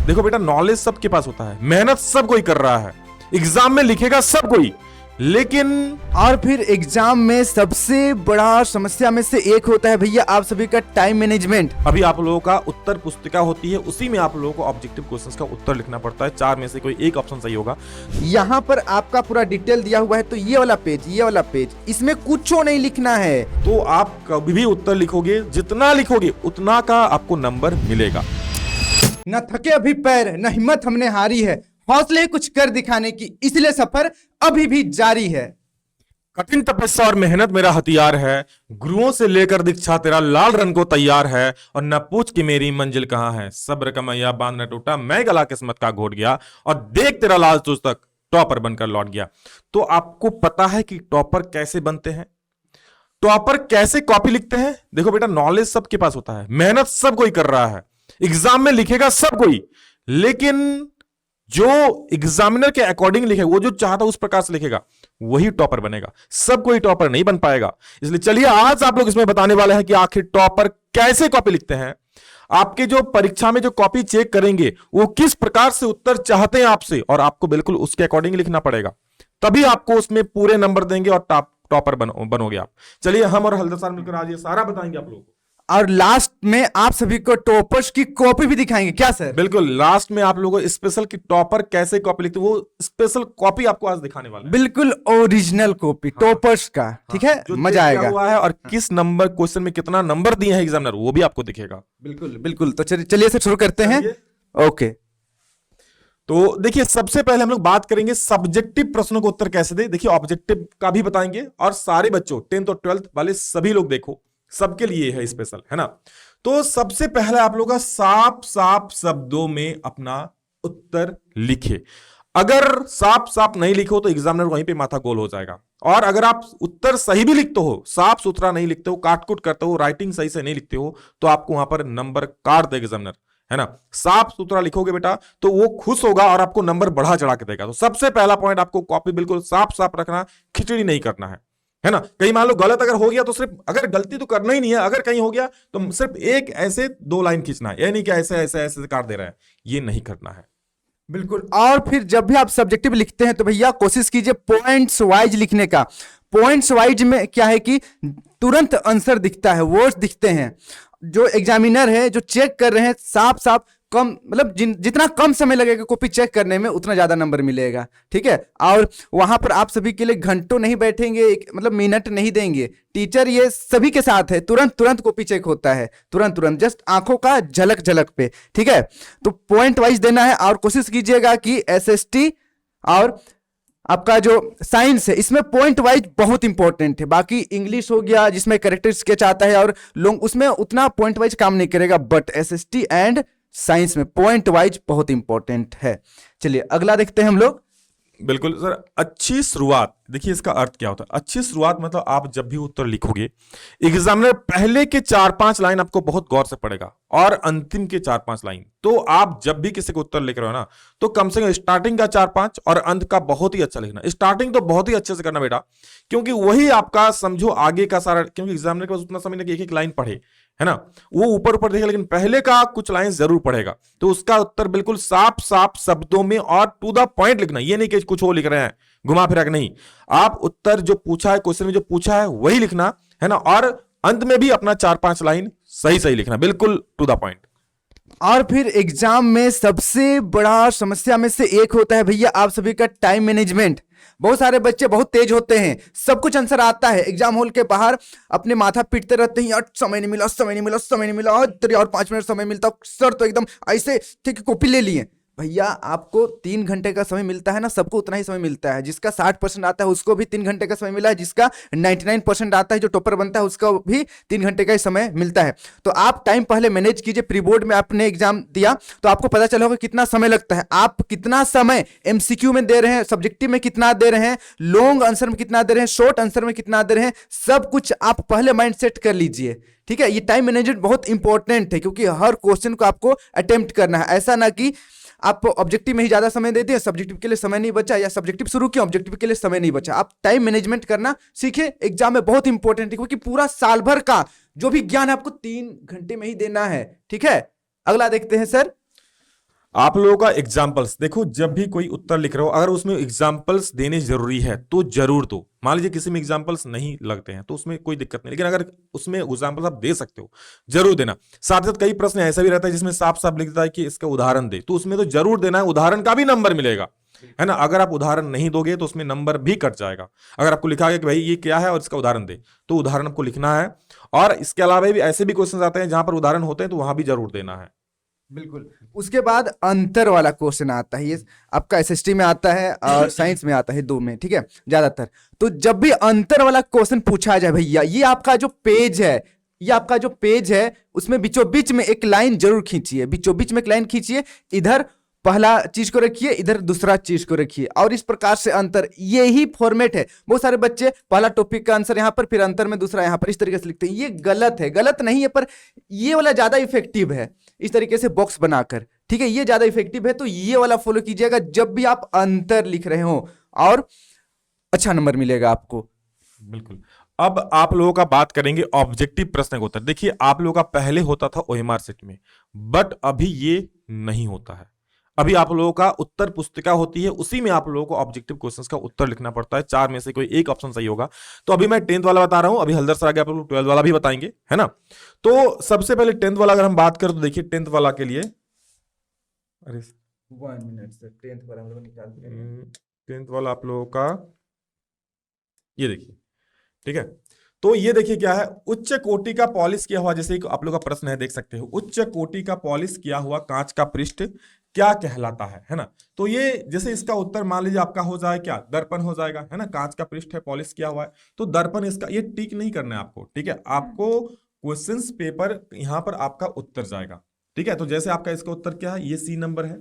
देखो बेटा, नॉलेज सबके पास होता है, मेहनत सब कोई कर रहा है, एग्जाम में लिखेगा सब कोई, लेकिन और फिर एग्जाम में सबसे बड़ा समस्या में से एक होता है भैया आप सभी का टाइम मैनेजमेंट। अभी आप लोगों का उत्तर पुस्तिका होती है, उसी में आप लोगों को ऑब्जेक्टिव क्वेश्चंस का उत्तर लिखना पड़ता है, 4 में से कोई एक ऑप्शन सही होगा। यहाँ पर आपका पूरा डिटेल दिया हुआ है, तो ये वाला पेज, इसमें कुछ नहीं लिखना है। तो आप कभी भी उत्तर लिखोगे, जितना लिखोगे उतना का आपको नंबर मिलेगा। न थके अभी पैर, न हिम्मत हमने हारी है, हौसले कुछ कर दिखाने की, इसलिए सफर अभी भी जारी है। कठिन तपस्या और मेहनत मेरा हथियार है, गुरुओं से लेकर दीक्षा तेरा लाल रंग को तैयार है, और न पूछ कि मेरी मंजिल कहां है, सब्र का मैया बांध न टूटा, मैं गला किस्मत का घोट गया, और देख तेरा लाल तुझ तक टॉपर बनकर लौट गया। तो आपको पता है कि टॉपर कैसे बनते हैं, टॉपर कैसे कॉपी लिखते हैं? देखो बेटा, नॉलेज सबके पास होता है, मेहनत सब कोई कर रहा है, एग्जाम में लिखेगा सब कोई, लेकिन जो एग्जामिनर के अकॉर्डिंग लिखेगा, वो जो चाहता उस प्रकार से लिखेगा, वही टॉपर बनेगा। सब कोई टॉपर नहीं बन पाएगा। इसलिए चलिए आज आप लोग इसमें बताने वाले हैं कि आखिर टॉपर कैसे कॉपी लिखते हैं। आपके जो परीक्षा में जो कॉपी चेक करेंगे, वो किस प्रकार से उत्तर चाहते हैं आपसे, और आपको बिल्कुल उसके अकॉर्डिंग लिखना पड़ेगा, तभी आपको उसमें पूरे नंबर देंगे और टॉपर बनोगे आप। चलिए हम और हल्दर सर मिलकर आज ये सारा बताएंगे आप लोगों को, और लास्ट में आप सभी को टॉपर्स की कॉपी भी दिखाएंगे। क्या सर? बिल्कुल, लास्ट में आप लोगों को स्पेशल की टॉपर कैसे कॉपी लिखते हैं, वो स्पेशल कॉपी आपको आज दिखाने वाला है। बिल्कुल ओरिजिनल कॉपी टॉपर्स का, ठीक है, मजा आएगा। हुआ है और किस नंबर क्वेश्चन में कितना नंबर दिए हैं एग्जामिनर, वो भी आपको दिखेगा। बिल्कुल बिल्कुल। तो चलिए से शुरू करते हैं। ओके, तो देखिए, सबसे पहले हम लोग बात करेंगे सब्जेक्टिव प्रश्नों को उत्तर कैसे दे। देखिए, ऑब्जेक्टिव का भी बताएंगे, और सारे बच्चों 10th और 12th वाले सभी लोग देखो, सबके लिए है स्पेशल, है ना। तो सबसे पहले आप लोग का साफ साफ शब्दों में अपना उत्तर लिखे। अगर साफ साफ नहीं लिखो तो एग्जामिनर वहीं पे माथा गोल हो जाएगा। और अगर आप उत्तर सही भी लिखते हो, साफ सुथरा नहीं लिखते हो, काटकुट करते हो, राइटिंग सही से नहीं लिखते हो, तो आपको वहां पर नंबर काट देगा एग्जामिनर, है ना। साफ सुथरा लिखोगे बेटा तो वो खुश होगा और आपको नंबर बढ़ा चढ़ा के देगा। तो सबसे पहला पॉइंट, आपको कॉपी बिल्कुल साफ साफ रखना, खिचड़ी नहीं करना है ना। कहीं मान लो गलत अगर हो गया तो सिर्फ, अगर गलती तो करना ही नहीं है, अगर कहीं हो गया तो सिर्फ एक ऐसे 2 लाइन खींचना है, ये नहीं कि ऐसे ऐसे ऐसे काट दे रहा है, ये नहीं करना है। बिल्कुल। और फिर जब भी आप सब्जेक्टिव लिखते हैं तो भैया कोशिश कीजिए पॉइंट्स वाइज लिखने का। पॉइंट्स वाइज में क्या है कि तुरंत आंसर दिखता है, वर्ड्स दिखते हैं। जो एग्जामिनर है, जो चेक कर रहे हैं, साफ साफ कम, मतलब जितना कम समय लगेगा कॉपी चेक करने में, उतना ज्यादा नंबर मिलेगा, ठीक है। और वहां पर आप सभी के लिए घंटों नहीं बैठेंगे, मतलब मिनट नहीं देंगे। टीचर ये सभी के साथ है, तुरंत तुरंत कॉपी चेक होता है, तुरंत तुरंत, जस्ट आंखों का झलक झलक पे, ठीक है। तो पॉइंट वाइज देना है, और कोशिश कीजिएगा कि एसएसटी और आपका जो साइंस है, इसमें पॉइंट वाइज बहुत इंपॉर्टेंट है। बाकी इंग्लिश हो गया जिसमें करेक्टर स्केच आता है, और लोग उसमें उतना पॉइंट वाइज काम नहीं करेगा, बट एसएसटी एंड साइंस में पॉइंट वाइज बहुत इंपॉर्टेंट है। चलिए अगला देखते हैं हम लोग। बिल्कुल सर, अच्छी शुरुआत, देखिए इसका अर्थ क्या होता है। अच्छी शुरुआत मतलब आप जब भी उत्तर लिखोगे, एग्जामिनर पहले के 4-5 लाइन आपको बहुत गौर से पढ़ेगा, और अंतिम के 4-5 लाइन। तो आप जब भी किसी को उत्तर लिख रहे हो ना, तो कम से कम स्टार्टिंग का 4-5 और अंत का बहुत ही अच्छा लिखना। स्टार्टिंग तो बहुत ही अच्छे से करना बेटा, क्योंकि वही आपका समझो आगे का सारा, क्योंकि एग्जामिनर के पास उतना समय नहीं कि एक एक लाइन पढ़े, है ना। वो ऊपर ऊपर देखेगा, लेकिन पहले का कुछ लाइन जरूर पढ़ेगा। तो उसका उत्तर बिल्कुल साफ साफ शब्दों में और टू द पॉइंट लिखना। ये नहीं कि कुछ और लिख रहे हैं घुमा फिरा के, नहीं। आप उत्तर जो पूछा है, क्वेश्चन में जो पूछा है वही लिखना, है ना। और अंत में भी अपना 4-5 लाइन सही सही लिखना, बिल्कुल टू द पॉइंट। और फिर एग्जाम में सबसे बड़ा समस्या में से एक होता है भैया आप सभी का टाइम मैनेजमेंट। बहुत सारे बच्चे बहुत तेज होते हैं, सब कुछ आंसर आता है, एग्जाम हॉल के बाहर अपने माथा पीटते रहते हैं, यार समय नहीं मिला, समय नहीं मिला, समय नहीं मिला, और 5 मिनट समय मिलता, सर तो एकदम ऐसे ठीक कॉपी ले लिए। भैया आपको 3 घंटे का समय मिलता है ना, सबको उतना ही समय मिलता है। जिसका 60% आता है उसको भी 3 घंटे का समय मिला है, जिसका 99% आता है, जो टॉपर बनता है, उसका भी 3 घंटे का ही समय मिलता है। तो आप टाइम पहले मैनेज कीजिए। प्री बोर्ड में आपने एग्जाम दिया तो आपको पता चला होगा कितना समय लगता है, आप कितना समय एमसीक्यू में दे रहे हैं, सब्जेक्टिव में कितना दे रहे हैं, लॉन्ग आंसर में कितना दे रहे हैं, शॉर्ट आंसर में कितना दे रहे हैं, सब कुछ आप पहले माइंड सेट कर लीजिए, ठीक है। ये टाइम मैनेजमेंट बहुत इंपॉर्टेंट है, क्योंकि हर क्वेश्चन को आपको अटेम्प्ट करना है। ऐसा ना कि आप ऑब्जेक्टिव में ही ज्यादा समय देते हैं, सब्जेक्टिव के लिए समय नहीं बचा, या सब्जेक्टिव शुरू किया, ऑब्जेक्टिव के लिए समय नहीं बचा। आप टाइम मैनेजमेंट करना सीखे, एग्जाम में बहुत इंपॉर्टेंट है, क्योंकि पूरा साल भर का जो भी ज्ञान आपको 3 घंटे में ही देना है, ठीक है। अगला देखते हैं सर। आप लोगों का एग्जाम्पल्स देखो, जब भी कोई उत्तर लिख रहे हो अगर उसमें एग्जाम्पल्स देने जरूरी है तो जरूर दो। मान लीजिए किसी में एग्जाम्पल्स नहीं लगते हैं तो उसमें कोई दिक्कत नहीं, लेकिन अगर उसमें एग्जाम्पल्स आप दे सकते हो जरूर देना। साथ साथ कई प्रश्न ऐसा भी रहता है जिसमें साफ साफ लिखता है कि इसका उदाहरण दे, तो उसमें तो जरूर देना है, उदाहरण का भी नंबर मिलेगा, है ना। अगर आप उदाहरण नहीं दोगे तो उसमें नंबर भी कट जाएगा। अगर आपको लिखा गया कि भाई ये क्या है और इसका उदाहरण दे, तो उदाहरण आपको लिखना है। और इसके अलावा भी ऐसे भी क्वेश्चन आते हैं जहां पर उदाहरण होते हैं तो वहां भी जरूर देना है। बिल्कुल। उसके बाद अंतर वाला क्वेश्चन आता है, ये आपका एसएसटी में आता है और साइंस में आता है, दो में, ठीक है, ज्यादातर। तो जब भी अंतर वाला क्वेश्चन पूछा जाए भैया, ये आपका जो पेज है, ये आपका जो पेज है उसमें बीचों बीच में एक लाइन जरूर खींचिए, बीचों बीच में एक लाइन खींचिए, इधर पहला चीज को रखिए, इधर दूसरा चीज को रखिए, और इस प्रकार से अंतर, ये ही फॉर्मेट है। बहुत सारे बच्चे पहला टॉपिक का आंसर यहां पर, फिर अंतर में दूसरा यहां पर, इस तरीके से लिखते हैं। ये गलत है, गलत नहीं है, पर ये वाला ज्यादा इफेक्टिव है, इस तरीके से बॉक्स बनाकर, ठीक है, ये ज्यादा इफेक्टिव है। तो ये वाला फॉलो कीजिएगा जब भी आप अंतर लिख रहे हो, और अच्छा नंबर मिलेगा आपको। बिल्कुल। अब आप लोगों का बात करेंगे ऑब्जेक्टिव प्रश्न का उत्तर। देखिए आप लोगों का पहले होता था ओएमआर सेट में, बट अभी ये नहीं होता है। अभी आप लोगों का उत्तर पुस्तिका होती है, उसी में आप लोगों को ऑब्जेक्टिव क्वेश्चंस का उत्तर लिखना पड़ता है। 4 में से कोई एक ऑप्शन सही होगा। तो अभी मैं 10th वाला बता रहा हूं, अभी हल्दर सर आगे आप लोग 12th वाला भी बताएंगे, है ना। तो सबसे पहले 10th वाला अगर हम बात करें तो देखिए 10th वाला के लिए, अरे 1 मिनट से 10th वाला हम लोग निकाल देंगे। 10th वाला आप लोगों का ये देखिए, ठीक है। तो ये देखिए क्या है, उच्च कोटि का पॉलिश किया हुआ, जैसे आप लोग का प्रश्न है, देख सकते हो, उच्च कोटि का पॉलिश किया हुआ कांच का पृष्ठ क्या कहलाता है ना। तो ये जैसे इसका उत्तर मान लीजिए आपका हो जाए क्या, दर्पण हो जाएगा, है ना। कांच का पृष्ठ है, पॉलिश किया हुआ है, तो दर्पण इसका, ये टिक नहीं करना है आपको, ठीक है। आपको क्वेश्चंस पेपर यहां पर आपका उत्तर जाएगा, ठीक है। तो जैसे आपका इसका उत्तर क्या है, ये सी नंबर है,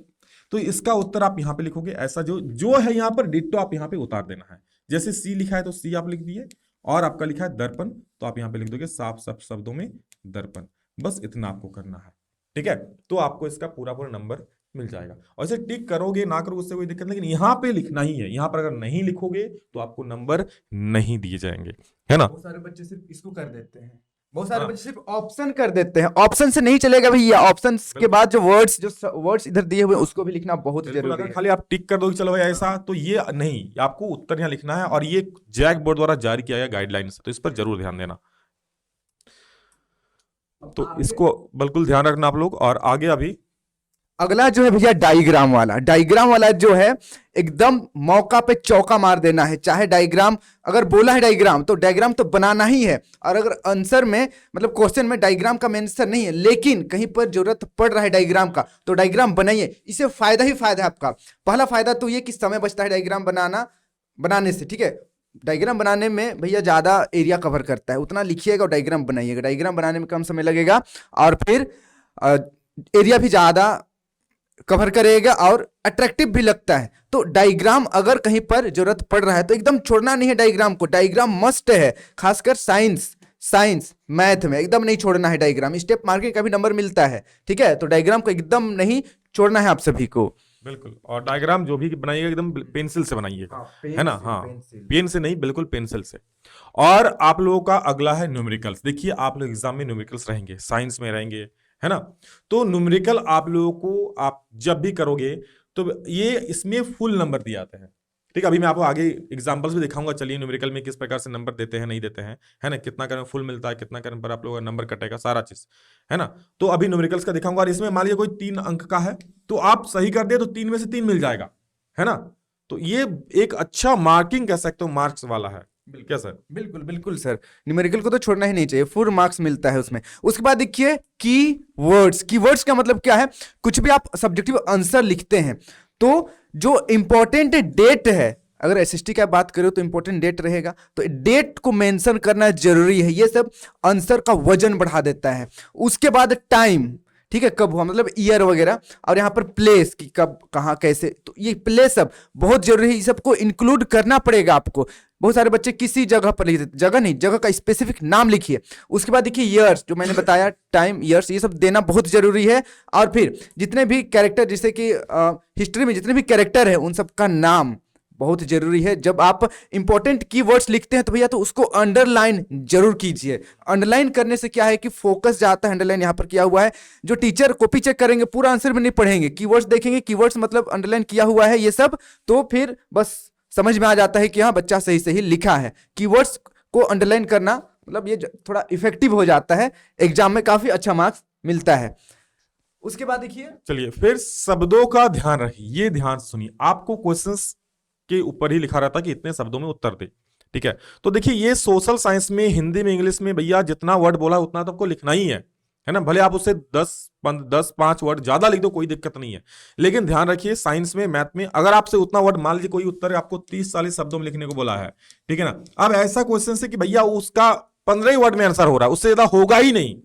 तो इसका उत्तर आप यहां पे लिखोगे, ऐसा जो जो है यहां पर डिट्टो आप यहां पे उतार देना है। जैसे सी लिखा है तो सी आप लिख दिए, और आपका लिखा है दर्पण तो आप यहां पे लिख दोगे साफ साफ शब्दों में दर्पण। बस इतना आपको करना है, ठीक है। तो आपको इसका पूरा पूरा नंबर मिल जाएगा। और इसे टिक करोगे ना करोगे उससे कोई दिक्कत नहीं, लेकिन यहां पे लिखना ही है। यहां पर अगर नहीं लिखोगे तो आपको नंबर नहीं दिए जाएंगे, है ना। बहुत सारे बच्चे सिर्फ इसको कर देते हैं, बहुत सारे बच्चे सिर्फ ऑप्शन कर देते हैं। ऑप्शन से नहीं चलेगा भैया, ऑप्शन के बाद जो वर्ड्स इधर दिए हुए उसको भी लिखना बहुत जरूरी अगर है। खाली आप टिक कर दोगे चलो भाई ऐसा, तो ये नहीं, आपको उत्तर यहां लिखना है। और ये जैक बोर्ड द्वारा जारी किया गया गाइडलाइंस, तो इस पर जरूर ध्यान देना। तो इसको बिल्कुल ध्यान रखना आप लोग। और आगे अभी अगला जो है भैया डायग्राम वाला, डायग्राम वाला जो है एकदम मौका पे चौका मार देना है। चाहे डायग्राम अगर बोला है डायग्राम, तो डायग्राम तो बनाना ही है। और अगर आंसर में मतलब क्वेश्चन में डायग्राम का मेंशन नहीं है, लेकिन कहीं पर जरूरत पड़ रहा है डायग्राम का, तो डायग्राम बनाइए। इससे फायदा ही फायदा है आपका। पहला फायदा तो ये कि समय बचता है डायग्राम बनाने से, ठीक है। डायग्राम बनाने में भैया ज्यादा एरिया कवर करता है, उतना लिखिएगा और डायग्राम बनाइएगा। डायग्राम बनाने में कम समय लगेगा, और फिर एरिया भी ज्यादा कवर करेगा और अट्रैक्टिव भी लगता है। तो डायग्राम अगर कहीं पर जरूरत पड़ रहा है तो एकदम छोड़ना नहीं है डायग्राम को। डायग्राम मस्ट है, खासकर साइंस मैथ में एकदम नहीं छोड़ना है डायग्राम। स्टेप मार्किंग का भी नंबर मिलता है, ठीक है। तो डायग्राम को एकदम नहीं छोड़ना है आप सभी को। बिल्कुल। और डायग्राम जो भी बनाइएगा एकदम पेंसिल से बनाइएगा, है ना। हाँ, पेन से नहीं, बिल्कुल पेंसिल से। और आप लोगों का अगला है न्यूमेरिकल्स। देखिए आप लोग एग्जाम में न्यूमेरिकल्स रहेंगे, साइंस में रहेंगे, है ना। तो न्यूमेरिकल आप लोगों को आप जब भी करोगे तो ये इसमें फुल नंबर दिए जाते हैं, ठीक है। अभी मैं आपको आगे एग्जांपल्स भी दिखाऊंगा। चलिए न्यूमेरिकल में किस प्रकार से नंबर देते हैं, नहीं देते हैं, है ना। कितना करने फुल मिलता है, कितना करने पर आप लोगों का नंबर कटेगा, सारा चीज, है ना। तो अभी न्यूमेरिकल्स का दिखाऊंगा। और इसमें मान लीजिए कोई 3 अंक का है तो आप सही कर दिए तो 3 में से 3 मिल जाएगा, है ना। तो ये एक अच्छा मार्किंग कह सकते हो, मार्क्स वाला है। क्या सर? बिल्कुल बिल्कुल सर, न्यूमेरिकल को तो छोड़ना ही नहीं चाहिए, फुल मार्क्स मिलता है उसमें। उसके बाद देखिए कीवर्ड्स का मतलब क्या है। कुछ भी आप सब्जेक्टिव आंसर लिखते हैं तो जो इंपॉर्टेंट डेट है, अगर एसएसटी की बात करें तो इंपॉर्टेंट डेट रहेगा, तो डेट को मेंशन करना जरूरी है। ये सब आंसर का वजन बढ़ा देता है। उसके बाद टाइम, ठीक है, कब हुआ मतलब ईयर वगैरह, और यहाँ पर प्लेस कि कब कहाँ कैसे, तो ये प्लेस सब बहुत जरूरी है। ये सबको इंक्लूड करना पड़ेगा आपको। बहुत सारे बच्चे किसी जगह पर लिख देते, जगह नहीं, जगह का स्पेसिफिक नाम लिखिए। उसके बाद देखिए ईयर्स, जो मैंने बताया, टाइम, ईयर्स, ये सब देना बहुत जरूरी है। और फिर जितने भी कैरेक्टर, जैसे कि हिस्ट्री में जितने भी कैरेक्टर है उन सब का नाम बहुत जरूरी है। जब आप इंपॉर्टेंट कीवर्ड्स लिखते हैं तो भैया तो उसको अंडरलाइन जरूर कीजिए। अंडरलाइन करने से क्या है कि फोकस जाता है। अंडरलाइन यहाँ पर किया हुआ है, जो टीचर कॉपी चेक करेंगे पूरा आंसर में नहीं पढ़ेंगे, कीवर्ड्स देखेंगे, कीवर्ड्स मतलब अंडरलाइन किया हुआ है ये सब, तो फिर बस समझ में आ जाता है कि हाँ बच्चा सही सही लिखा है। कीवर्ड्स को अंडरलाइन करना मतलब ये थोड़ा इफेक्टिव हो जाता है, एग्जाम में काफी अच्छा मार्क्स मिलता है। उसके बाद देखिए, चलिए फिर शब्दों का ध्यान रखिए, ये ध्यान से सुनिए। आपको क्वेश्चंस के ऊपर ही लिखा रहता कि इतने शब्दों में उत्तर दे, ठीक है। तो देखिए ये सोशल साइंस में, हिंदी में, इंग्लिश में भैया जितना वर्ड बोला उतना तो आपको लिखना ही है ना। भले आप उससे 5 वर्ड ज्यादा लिख दो, कोई दिक्कत नहीं है। लेकिन ध्यान रखिए साइंस में, मैथ में अगर आपसे उतना वर्ड, मान लीजिए कोई उत्तर आपको 30-40 शब्दों में लिखने को बोला है, ठीक है ना। अब ऐसा क्वेश्चन है कि भैया उसका 15 ही वर्ड में आंसर हो रहा है, उससे ज्यादा होगा ही नहीं,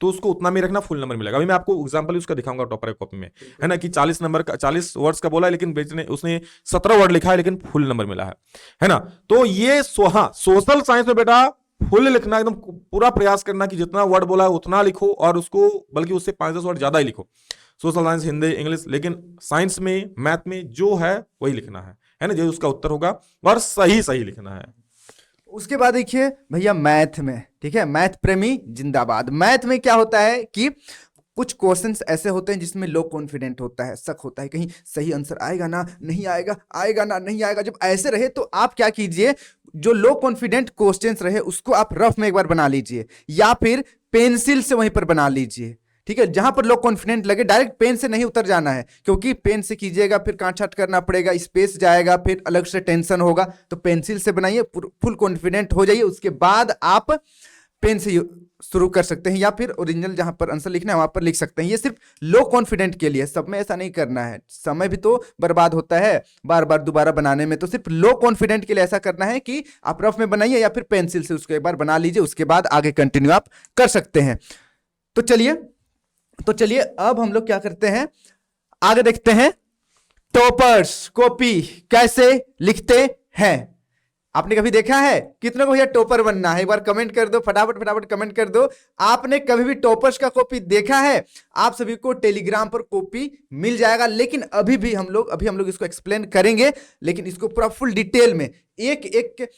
तो उसको उतना में रखना, फुल नंबर मिलेगा। अभी मैं आपको एग्जांपल उसका दिखाऊंगा टॉपर कॉपी में, है ना, कि 40 नंबर का, 40 वर्ड्स का बोला है, लेकिन बेचने उसने 17 वर्ड लिखा है, लेकिन फुल नंबर मिला है ना। तो ये सोशल साइंस में बेटा फुल लिखना, एकदम पूरा प्रयास करना कि जितना वर्ड बोला है उतना लिखो, और उसको बल्कि उससे 5-10 वर्ड ज्यादा ही लिखो। सोशल साइंस, हिंदी, इंग्लिश, लेकिन साइंस में, मैथ में जो है वही लिखना है ना, जो उसका उत्तर होगा, और सही सही लिखना है। उसके बाद देखिए भैया मैथ में, ठीक है, मैथ प्रेमी जिंदाबाद। मैथ में क्या होता है कि कुछ क्वेश्चंस ऐसे होते हैं जिसमें लो कॉन्फिडेंट होता है, शक होता है कहीं सही आंसर आएगा ना नहीं आएगा, आएगा ना नहीं आएगा। जब ऐसे रहे तो आप क्या कीजिए, जो लो कॉन्फिडेंट क्वेश्चंस रहे उसको आप रफ में एक बार बना लीजिए, या फिर पेंसिल से वहीं पर बना लीजिए, ठीक है। जहां पर लो कॉन्फिडेंट लगे, डायरेक्ट पेन से नहीं उतर जाना है, क्योंकि पेन से कीजिएगा फिर काट छाट करना पड़ेगा, स्पेस जाएगा, फिर अलग से टेंशन होगा। तो पेंसिल से बनाइए, फुल कॉन्फिडेंट हो जाइए, उसके बाद आप पेन से शुरू कर सकते हैं, या फिर ओरिजिनल जहां पर आंसर लिखना है वहां पर लिख सकते हैं। ये सिर्फ लो कॉन्फिडेंट के लिए, सब में ऐसा नहीं करना है, समय भी तो बर्बाद होता है बार बार दोबारा बनाने में। तो सिर्फ लो कॉन्फिडेंट के लिए ऐसा करना है कि आप रफ में बनाइए या फिर पेंसिल से उसको एक बार बना लीजिए, उसके बाद आगे कंटिन्यू आप कर सकते हैं। तो चलिए अब हम लोग क्या करते हैं, आगे देखते हैं टॉपर्स कॉपी कैसे लिखते हैं। आपने कभी देखा है? कितनों को भैया टॉपर बनना है, एक बार कमेंट कर दो, फटाफट फटाफट कमेंट कर दो। आपने कभी भी टॉपर्स का कॉपी देखा है? आप सभी को टेलीग्राम पर कॉपी मिल जाएगा, लेकिन अभी हम लोग इसको एक्सप्लेन करेंगे, लेकिन इसको पूरा फुल डिटेल में एक एक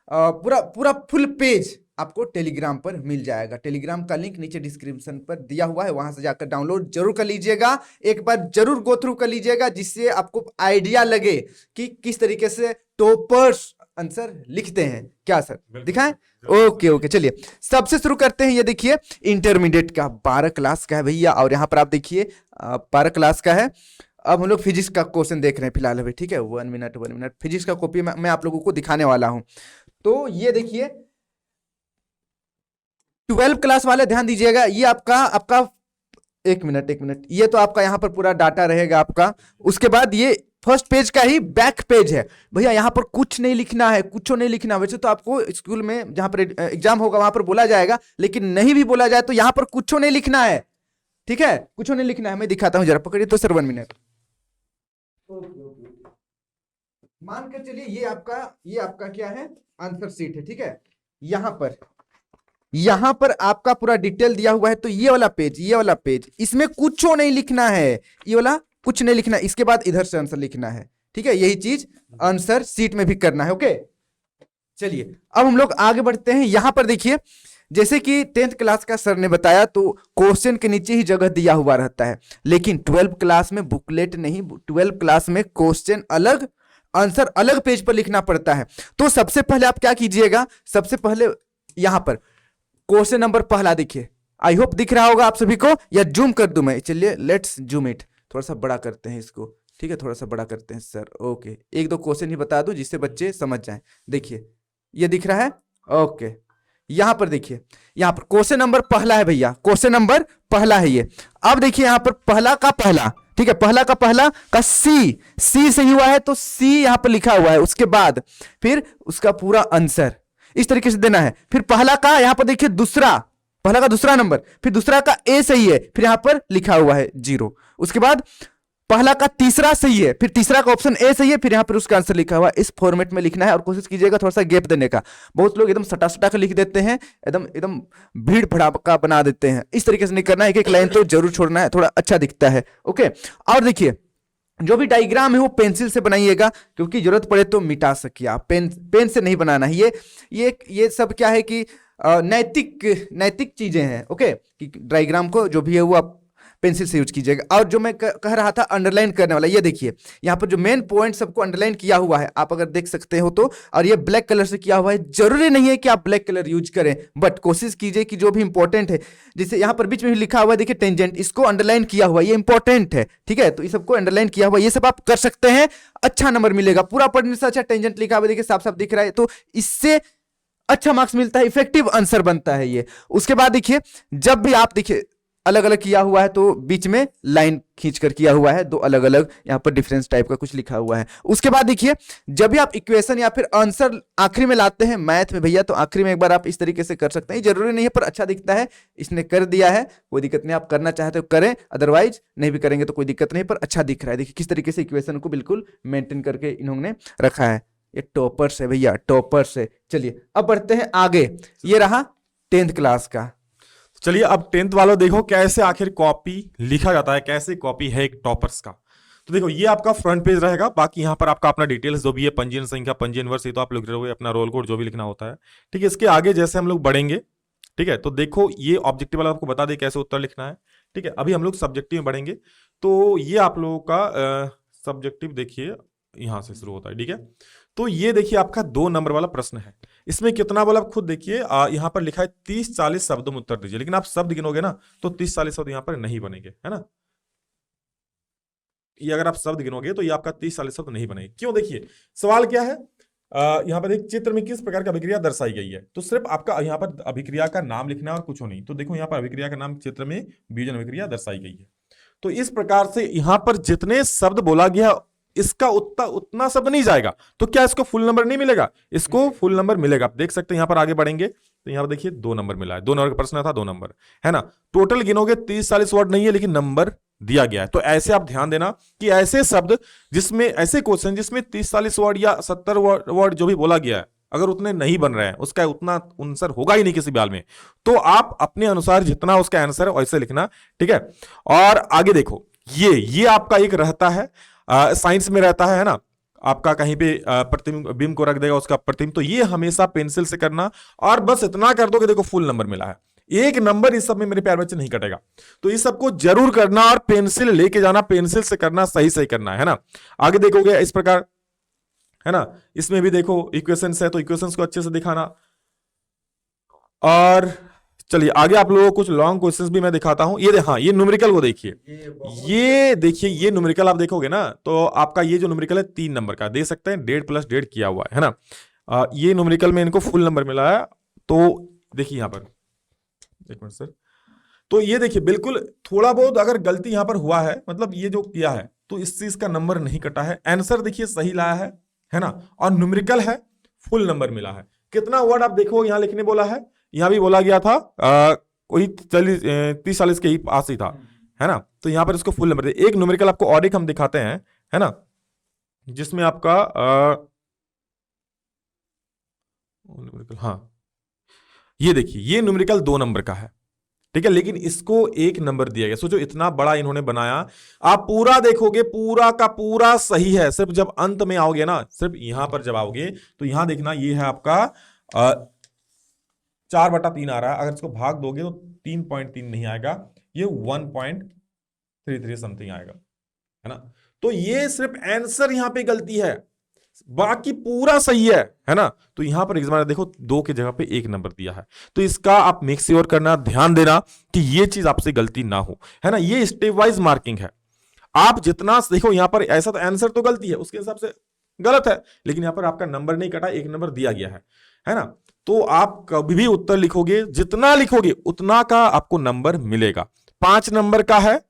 पूरा फुल पेज आपको टेलीग्राम पर मिल जाएगा। टेलीग्राम का लिंक नीचे डिस्क्रिप्शन पर दिया हुआ है, वहां से जाकर डाउनलोड जरूर कर लीजिएगा, एक बार जरूर गो थ्रू कर लीजिएगा, जिससे आपको आइडिया लगे कि किस तरीके से टॉपर्स आंसर लिखते हैं। क्या सर दिखाएं? ओके चलिए सबसे शुरू करते हैं। ये देखिए इंटरमीडिएट का 12 क्लास का है भैया, और यहाँ पर आप देखिए 12 क्लास का है। अब हम लोग फिजिक्स का क्वेश्चन देख रहे हैं फिलहाल अभी, ठीक है। 1 मिनट फिजिक्स का कॉपी मैं आप लोगों को दिखाने वाला हूं। तो ये देखिए 12 क्लास वाले ध्यान दीजिएगा, ये आपका एक मिनट, ये तो आपका यहाँ पर पूरा डाटा रहेगा आपका। उसके बाद ये फर्स्ट पेज का ही बैक पेज है भैया, यहाँ पर कुछ नहीं लिखना है, कुछ नहीं लिखना। वैसे तो आपको स्कूल में जहां पर एग्जाम होगा वहां पर बोला जाएगा, लेकिन नहीं भी बोला जाए तो यहाँ पर कुछ नहीं लिखना है, ठीक है, कुछ नहीं लिखना है। मैं दिखाता हूं, जरा पकड़िए तो सर 1 मिनट। मान कर चलिए ये आपका क्या है, आंसर शीट है, ठीक है। यहां पर आपका पूरा डिटेल दिया हुआ है। तो ये वाला पेज इसमें कुछ नहीं लिखना है, ये वाला कुछ नहीं लिखना, इसके बाद इधर से आंसर लिखना है, ठीक है। यही चीज आंसर शीट में भी करना है, ओके। चलिए अब हम लोग आगे बढ़ते हैं। यहां पर देखिए जैसे कि 10th क्लास का सर ने बताया, तो क्वेश्चन के नीचे ही जगह दिया हुआ रहता है, लेकिन 12 क्लास में बुकलेट नहीं, 12 क्लास में क्वेश्चन अलग, आंसर अलग पेज पर लिखना पड़ता है। तो सबसे पहले आप क्या कीजिएगा, सबसे पहले यहां पर क्वेश्चन नंबर पहला देखिए, आई होप दिख रहा होगा आप सभी को, या जूम कर दूं मैं? चलिए लेट्स जूम इट, थोड़ा सा बड़ा करते हैं इसको, ठीक है, थोड़ा सा बड़ा करते हैं सर, ओके। 1-2 क्वेश्चन ही बता दूं जिससे बच्चे समझ जाएं। देखिए ये दिख रहा है, ओके। यहां पर देखिए, यहां पर क्वेश्चन नंबर पहला है भैया, क्वेश्चन नंबर पहला है ये। अब देखिए यहां पर पहला का पहला, ठीक है, पहला का सी सही हुआ है, तो सी यहां पर लिखा हुआ है। उसके बाद फिर उसका पूरा आंसर इस तरीके से देना है। फिर पहला का यहां पर देखिए पहला का दूसरा नंबर, फिर दूसरा का ए सही है, फिर यहां पर लिखा हुआ है 0। उसके बाद पहला का तीसरा सही है, फिर तीसरा का ऑप्शन ए सही है, फिर यहां पर उसका आंसर लिखा हुआ है। इस फॉर्मेट में लिखना है, और कोशिश कीजिएगा थोड़ा सा गैप देने का। बहुत लोग एकदम सटा कर लिख देते हैं, एकदम भीड़ भड़ाका बना देते हैं। इस तरीके से नहीं करना है, एक लाइन तो जरूर छोड़ना है, थोड़ा अच्छा दिखता है, ओके। और देखिए जो भी डायग्राम है वो पेंसिल से बनाइएगा, क्योंकि जरूरत पड़े तो मिटा सकिए आप। पेन से नहीं बनाना है। ये सब क्या है कि नैतिक चीजें हैं। ओके, कि डायग्राम को जो भी है वो आप पेंसिल से यूज कीजिएगा। और जो मैं कह रहा था अंडरलाइन करने वाला, ये देखिए यहाँ पर जो मेन पॉइंट सबको अंडरलाइन किया हुआ है, आप अगर देख सकते हो तो। और ये ब्लैक कलर से किया हुआ है। जरूरी नहीं है कि आप ब्लैक कलर यूज करें, बट कोशिश कीजिए कि जो भी इंपॉर्टेंट है, जैसे यहाँ पर बीच में भी लिखा हुआ है, देखिए टेंजेंट, इसको अंडरलाइन किया हुआ है, ये इंपॉर्टेंट है। ठीक है, तो ये सबको अंडरलाइन किया हुआ है, ये सब आप कर सकते हैं, अच्छा नंबर मिलेगा। पूरा पढ़ने से अच्छा टेंजेंट लिखा हुआ है, देखिए साफ साफ दिख रहा है, तो इससे अच्छा मार्क्स मिलता है, इफेक्टिव आंसर बनता है ये। उसके बाद देखिए, जब भी आप देखिए अलग अलग किया हुआ है, तो बीच में लाइन खींचकर किया हुआ है, दो अलग अलग यहाँ पर डिफरेंस टाइप का कुछ लिखा हुआ है। उसके बाद देखिए, जब भी आप इक्वेशन या फिर आंसर आखिरी में लाते हैं मैथ में भैया, तो आखिरी में एक बार आप इस तरीके से कर सकते हैं। जरूरी नहीं है, पर अच्छा दिखता है, इसने कर दिया है, कोई दिक्कत नहीं। आप करना चाहते हो करें, अदरवाइज नहीं भी करेंगे तो कोई दिक्कत नहीं, पर अच्छा दिख रहा है। देखिए किस तरीके से इक्वेशन को बिल्कुल मेंटेन करके इन्होंने रखा है। ये टॉपर्स है भैया, टॉपर्स है। चलिए अब बढ़ते हैं आगे। ये रहा 10th क्लास का। चलिए अब 10th वालों देखो कैसे आखिर कॉपी लिखा जाता है, कैसे कॉपी है एक टॉपर्स का। तो देखो ये आपका फ्रंट पेज रहेगा, बाकी यहाँ पर आपका अपना डिटेल्स जो भी है, पंजीयन संख्या, पंजीयन वर्ष, ये तो आप लिख रहे हो, अपना रोल कोड जो भी लिखना होता है। ठीक है, इसके आगे जैसे हम लोग बढ़ेंगे, ठीक है, तो देखो ये ऑब्जेक्टिव वाला आपको बता दे कैसे उत्तर लिखना है। ठीक है, अभी हम लोग सब्जेक्टिव में बढ़ेंगे, तो ये आप लोगों का सब्जेक्टिव देखिए यहां से शुरू होता है। ठीक है, तो ये देखिए आपका 2 नंबर वाला प्रश्न है। इसमें कितना बोला आप खुद देखिए, यहां पर लिखा है 30-40 शब्दों में उत्तर दीजिए, लेकिन आप शब्द गिनोगे ना तो 30-40 शब्द यहां पर नहीं बनेंगे, है ना। ये अगर आप शब्द गिनोगे तो ये आपका 30-40 शब्द नहीं बनेंगे। क्यों, देखिए सवाल क्या है, यहां पर एक चित्र में किस प्रकार की अभिक्रिया दर्शाई गई है, तो सिर्फ आपका यहां पर अभिक्रिया का नाम लिखना है और कुछ नहीं। तो देखो यहां पर अभिक्रिया का नाम चित्र में वियोजन अभिक्रिया दर्शाई गई है। तो इस प्रकार से यहां पर जितने शब्द बोला गया इसका उतना शब्द नहीं जाएगा, तो क्या इसको फुल नंबर नहीं मिलेगा? इसको फुल नंबर मिलेगा। आप देख सकते हैं यहां पर आगे बढ़ेंगे तो यहां पर देखिए 2 नंबर मिला है, 2 नंबर का प्रश्न था, 2 नंबर, है ना। टोटल गिनोगे 30-40 वर्ड नहीं है, लेकिन नंबर दिया गया है। तो ऐसे आप ध्यान देना कि ऐसे शब्द जिसमें, ऐसे क्वेश्चन जिसमें 30-40 वर्ड या 70 वर्ड जो भी बोला गया है, अगर उतने नहीं बन रहे हैं, उसका उतना आंसर होगा ही नहीं किसी बयाल में, तो आप अपने अनुसार जितना उसका आंसर है वैसे लिखना। ठीक है, और आगे देखो ये आपका एक रहता है, साइंस में रहता है ना, आपका कहीं पे प्रतिबिंब को रख देगा उसका प्रतिबिंब, तो ये हमेशा पेंसिल से करना, और बस इतना कर दो कि देखो फुल नंबर मिला है। 1 नंबर इस सब में मेरे प्यारे बच्चे नहीं कटेगा, तो इस सबको जरूर करना और पेंसिल लेके जाना, पेंसिल से करना, सही सही करना है ना। आगे देखोगे इस प्रकार, है ना, इसमें भी देखो इक्वेशंस है, तो इक्वेशंस को अच्छे से दिखाना। और चलिए आगे आप लोगों को कुछ लॉन्ग क्वेश्चंस भी मैं दिखाता हूं। ये हाँ, ये न्यूमेरिकल को देखिए, ये देखिए, ये न्यूमेरिकल आप देखोगे ना, तो आपका ये जो न्यूमेरिकल है 3 नंबर का, देख सकते हैं 1.5 + 1.5 किया हुआ है ना। ये न्यूमेरिकल में इनको फुल नंबर मिला है। तो देखिए यहां पर, एक मिनट सर, तो ये देखिए बिल्कुल थोड़ा बहुत अगर गलती यहां पर हुआ है, मतलब ये जो किया है, तो इस चीज का नंबर नहीं कटा है। आंसर देखिए सही लाया है ना, और न्यूमेरिकल है, फुल नंबर मिला है। कितना वर्ड आप देखो यहां लिखने बोला है, यहां भी बोला गया था कोई 30-40 के ही पास ही था, है ना। तो यहां पर इसको फुल नंबर दे। एक न्यूमेरिकल आपको और एक हम दिखाते हैं, है ना, जिसमें आपका न्यूमेरिकल, हाँ ये देखिए, ये न्यूमेरिकल 2 नंबर का है। ठीक है, लेकिन इसको 1 नंबर दिया गया। सोचो इतना बड़ा इन्होंने बनाया, आप पूरा देखोगे पूरा का पूरा सही है, सिर्फ जब अंत में आओगे ना, सिर्फ यहां पर जब आओगे तो यहां देखना, ये है आपका 4/3 आ रहा है। अगर इसको भाग दोगे तो 3.3 नहीं आएगा, ये 1.33 समथिंग आएगा, है ना। तो ये सिर्फ आंसर यहां पे गलती है, बाकी पूरा सही है ना। तो यहां पर एग्जामिनर देखो 2 की जगह पे 1 नंबर दिया है, तो इसका आप मेक श्योर करना, ध्यान देना कि ये चीज आपसे गलती ना हो, है ना। ये स्टेप वाइज मार्किंग है। आप जितना देखो यहां पर ऐसा, तो आंसर तो गलती है, उसके हिसाब से गलत है, लेकिन यहां पर आपका नंबर नहीं कटा, 1 नंबर दिया गया है ना। तो आप कभी भी उत्तर लिखोगे, जितना लिखोगे उतना का आपको नंबर मिलेगा। 5 नंबर का है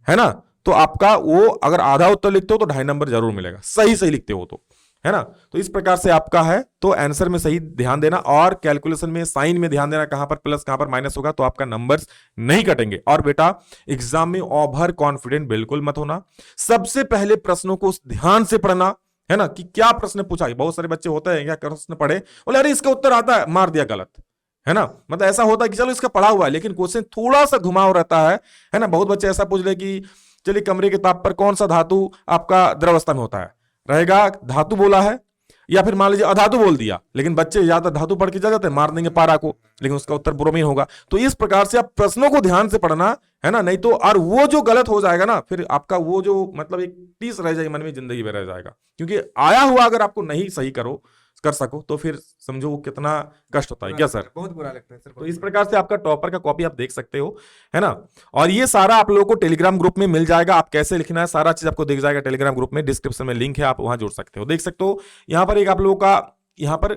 ना, तो आपका वो अगर आधा उत्तर लिखते हो तो 2.5 नंबर जरूर मिलेगा, सही लिखते हो तो, है ना। तो इस प्रकार से आपका है, तो आंसर में सही ध्यान देना, और कैलकुलेशन में साइन में ध्यान देना, कहां पर प्लस कहां पर माइनस होगा, तो आपका नंबर्स नहीं कटेंगे। और बेटा एग्जाम में ओवर कॉन्फिडेंट बिल्कुल मत होना, सबसे पहले प्रश्नों को ध्यान से पढ़ना, है ना, कि क्या प्रश्न पूछा है। बहुत सारे बच्चे होते हैं क्या प्रश्न पढ़े, बोले अरे इसका उत्तर आता है, मार दिया गलत, है ना। मतलब ऐसा होता है कि चलो इसका पढ़ा हुआ है, लेकिन क्वेश्चन थोड़ा सा घुमाव रहता है ना। बहुत बच्चे ऐसा पूछ ले कि चलिए कमरे के ताप पर कौन सा धातु आपका द्रवस्था में होता है, रहेगा धातु बोला है या फिर मान लीजिए अधातु बोल दिया, लेकिन बच्चे ज्यादा धातु पढ़ के जा जाते हैं, मार देंगे पारा को, लेकिन उसका उत्तर ब्रोमीन होगा। तो इस प्रकार से आप प्रश्नों को ध्यान से पढ़ना है ना, नहीं तो और वो जो गलत हो जाएगा ना, फिर आपका वो जो मतलब एक टीस रह जाएगी मन में, जिंदगी में रह जाएगा। क्योंकि आया हुआ अगर आपको नहीं सही कर सको तो फिर समझो वो कितना कष्ट होता है। क्या सर? बहुत बुरा लगता है सर। तो इस प्रकार से आपका टॉपर का कॉपी आप देख सकते हो, है ना। और ये सारा आप लोगों को टेलीग्राम ग्रुप में मिल जाएगा, आप कैसे लिखना है सारा चीज आपको दिख जाएगा टेलीग्राम ग्रुप में, डिस्क्रिप्शन में लिंक है, आप वहां जुड़ सकते हो, देख सकते हो। यहाँ पर एक आप लोगों का यहाँ पर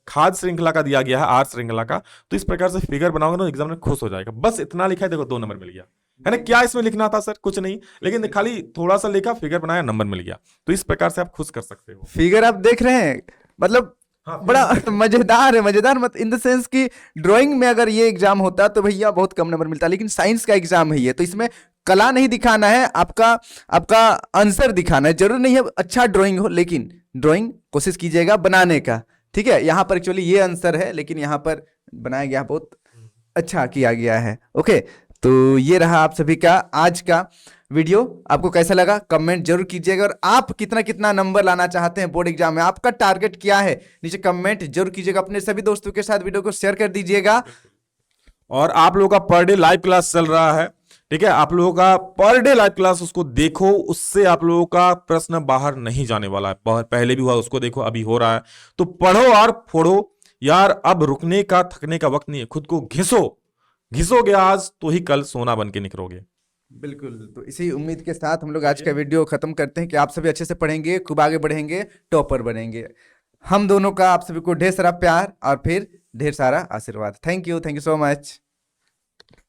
खाद्य श्रृंखला का दिया गया है, आहार श्रृंखला का। तो इस प्रकार से फिगर बनाओगे ना एग्जाम में खुश हो जाएगा। बस इतना लिखा है, देखो 2 नंबर मिल गया, है ना। क्या इसमें लिखना था सर? कुछ नहीं, लेकिन खाली थोड़ा सा लिखा, फिगर बनाया, नंबर मिल गया। तो इस प्रकार से आप खुश कर सकते हो। फिगर आप देख रहे हैं, मतलब हाँ, बड़ा मजेदार है। मजेदार मत इन द सेंस कि ड्राइंग में अगर ये एग्जाम होता तो भैया बहुत कम नंबर मिलता, लेकिन साइंस का एग्जाम है ये, तो इसमें कला नहीं दिखाना है, आपका आंसर दिखाना है। जरूर नहीं है अच्छा ड्राइंग हो, लेकिन ड्राइंग कोशिश कीजिएगा बनाने का, ठीक है। यहाँ पर एक्चुअली ये आंसर है, लेकिन यहाँ पर बनाया गया, बहुत अच्छा किया गया है। ओके, तो ये रहा आप सभी का आज का वीडियो। आपको कैसा लगा कमेंट जरूर कीजिएगा, और आप कितना नंबर लाना चाहते हैं बोर्ड एग्जाम में, आपका टारगेट क्या है, नीचे कमेंट जरूर कीजिएगा। अपने सभी दोस्तों के साथ वीडियो को शेयर कर दीजिएगा। और आप लोगों का पर डे लाइव क्लास चल रहा है, ठीक है। आप लोगों का पर डे लाइव क्लास उसको देखो, उससे आप लोगों का प्रश्न बाहर नहीं जाने वाला है। पहले भी हुआ, उसको देखो, अभी हो रहा है। तो पढ़ो और फोड़ो यार, अब रुकने का थकने का वक्त नहीं है। खुद को घिसोगे आज तो ही कल सोना बन के निकलोगे। बिल्कुल, तो इसी उम्मीद के साथ हम लोग आज का वीडियो खत्म करते हैं कि आप सभी अच्छे से पढ़ेंगे, खूब आगे बढ़ेंगे, टॉपर बनेंगे। हम दोनों का आप सभी को ढेर सारा प्यार और फिर ढेर सारा आशीर्वाद। Thank you so much.